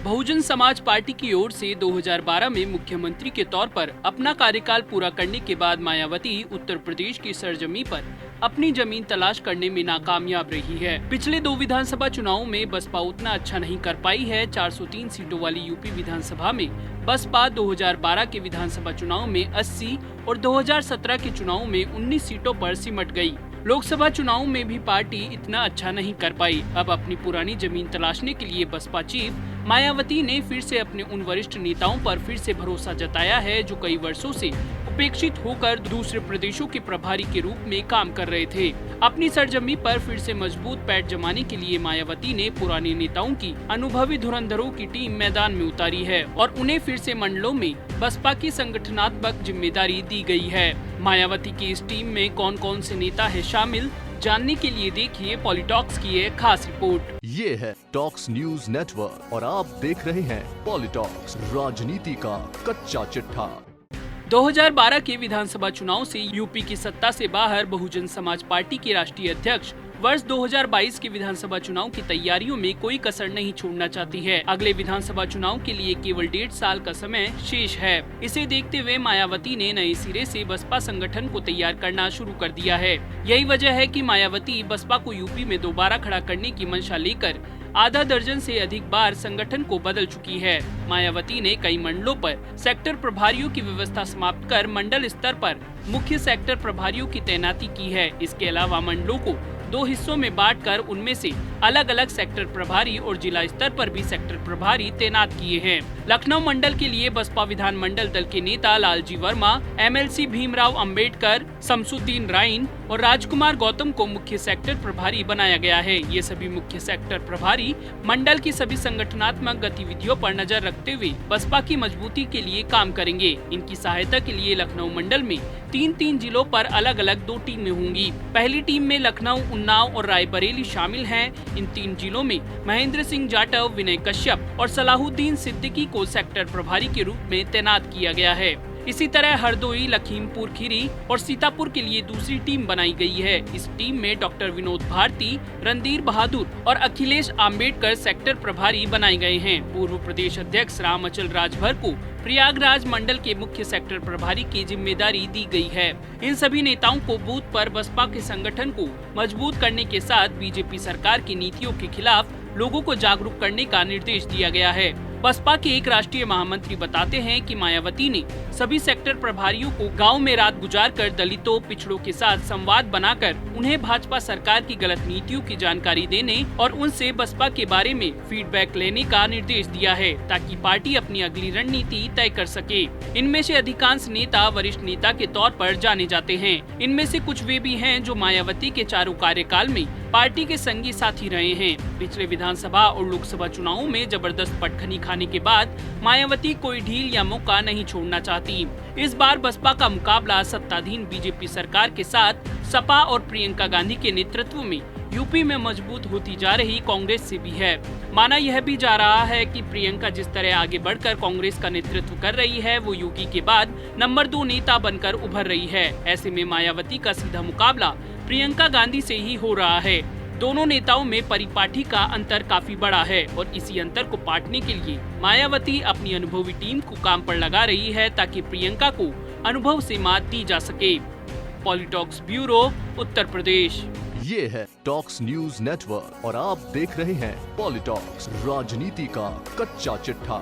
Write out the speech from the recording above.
Bahujan Samaj party की ओर से 2012 में मुख्यमंत्री के तौर पर अपना कार्यकाल पूरा करने के बाद मायावती उत्तर प्रदेश की सरजमी पर अपनी जमीन तलाश करने में नाकामयाब रही है। पिछले 2 विधानसभा चुनावों में बसपा उतना अच्छा नहीं कर पाई है। 403 सीटों वाली यूपी विधानसभा में बसपा 2012 के विधानसभा चुनाव में 80 और 2017 के चुनाव में 19 सीटों पर सिमट गई। लोकसभा चुनाव में भी पार्टी इतना अच्छा नहीं कर पाई। अब अपनी पुरानी जमीन तलाशने के लिए बसपा चीफ मायावती ने फिर से अपने उन वरिष्ठ नेताओं पर फिर से भरोसा जताया है जो कई वर्षों से उपेक्षित होकर दूसरे प्रदेशों के प्रभारी के रूप में काम कर रहे थे। अपनी सरजमी पर फिर से मजबूत पैठ जमाने के लिए मायावती ने पुराने नेताओं की अनुभवी धुरंधरों की टीम मैदान में उतारी है और उन्हें फिर से मंडलों में बसपा की संगठनात्मक जिम्मेदारी दी गई है। मायावती की इस टीम में कौन कौन से नेता है शामिल, जानने के लिए देखिए पॉलिटॉक्स की एक खास रिपोर्ट। ये है टॉक्स न्यूज नेटवर्क और आप देख रहे हैं पॉलिटॉक्स, राजनीति का कच्चा चिट्ठा। 2012 के विधानसभा चुनाव से यूपी की सत्ता से बाहर बहुजन समाज पार्टी के राष्ट्रीय अध्यक्ष वर्ष 2022 के विधानसभा चुनाव की तैयारियों में कोई कसर नहीं छोड़ना चाहती है। अगले विधानसभा चुनाव के लिए केवल 1.5 साल का समय शेष है। इसे देखते हुए मायावती ने नए सिरे से बसपा संगठन को तैयार करना शुरू कर दिया है। यही वजह है कि मायावती बसपा को यूपी में दोबारा खड़ा करने की मंशा लेकर आधा दर्जन से अधिक बार संगठन को बदल चुकी है। मायावती ने कई मंडलों पर सेक्टर प्रभारियों की व्यवस्था समाप्त कर मंडल स्तर पर मुख्य सेक्टर प्रभारियों की तैनाती की है। इसके अलावा मंडलों को 2 हिस्सों में बांटकर उनमें से अलग अलग सेक्टर प्रभारी और जिला स्तर पर भी सेक्टर प्रभारी तैनात किए हैं। लखनऊ मंडल के लिए बसपा विधान मंडल दल के नेता लालजी वर्मा, एमएलसी भीमराव अंबेडकर, शमसुद्दीन राइन और राजकुमार गौतम को मुख्य सेक्टर प्रभारी बनाया गया है। ये सभी मुख्य सेक्टर प्रभारी मंडल की सभी संगठनात्मक गतिविधियों पर नजर रखते हुए बसपा की मजबूती के लिए काम करेंगे। इनकी सहायता के लिए लखनऊ मंडल में 3 जिलों पर अलग अलग 2 टीमें होंगी। पहली टीम में लखनऊ, उन्नाव और रायबरेली शामिल हैं। इन 3 जिलों में महेंद्र सिंह जाटव, विनय कश्यप और सलाहुद्दीन सिद्दीकी को सेक्टर प्रभारी के रूप में तैनात किया गया है। इसी तरह हरदोई, लखीमपुर खीरी और सीतापुर के लिए दूसरी टीम बनाई गई है। इस टीम में डॉक्टर विनोद भारती, रणधीर बहादुर और अखिलेश आम्बेडकर सेक्टर प्रभारी बनाए गए हैं। पूर्व प्रदेश अध्यक्ष राम अचल राजभर को प्रयागराज मंडल के मुख्य सेक्टर प्रभारी की जिम्मेदारी दी गई है। इन सभी नेताओं को बूथ पर बसपा के संगठन को मजबूत करने के साथ बीजेपी सरकार की नीतियों के खिलाफ लोगों को जागरूक करने का निर्देश दिया गया है। बसपा के एक राष्ट्रीय महामंत्री बताते हैं कि मायावती ने सभी सेक्टर प्रभारियों को गांव में रात गुजारकर दलितों, पिछड़ों के साथ संवाद बनाकर उन्हें भाजपा सरकार की गलत नीतियों की जानकारी देने और उनसे बसपा के बारे में फीडबैक लेने का निर्देश दिया है ताकि पार्टी अपनी अगली रणनीति तय कर सके। इनमें से अधिकांश नेता वरिष्ठ नेता के तौर पर जाने जाते हैं। इनमें से कुछ वे भी हैं जो मायावती के चारों कार्यकाल में पार्टी के संगी साथी रहे हैं। पिछले विधानसभा और लोकसभा चुनावों में जबरदस्त पटखनी खाने के बाद मायावती कोई ढील या मौका नहीं छोड़ना चाहती। इस बार बसपा का मुकाबला सत्ताधीन बीजेपी सरकार के साथ सपा और प्रियंका गांधी के नेतृत्व में यूपी में मजबूत होती जा रही कांग्रेस से भी है। माना यह भी जा रहा है कि प्रियंका जिस तरह आगे बढ़कर कांग्रेस का नेतृत्व कर रही है वो योगी के बाद नंबर 2 नेता बनकर उभर रही है। ऐसे में मायावती का सीधा मुकाबला प्रियंका गांधी से ही हो रहा है। दोनों नेताओं में परिपाटी का अंतर काफी बड़ा है और इसी अंतर को पाटने के लिए मायावती अपनी अनुभवी टीम को काम पर लगा रही है ताकि प्रियंका को अनुभव से मात दी जा सके। पॉलिटॉक्स ब्यूरो, उत्तर प्रदेश। ये है टॉक्स न्यूज नेटवर्क और आप देख रहे हैं पॉलिटॉक्स, राजनीति का कच्चा चिट्ठा।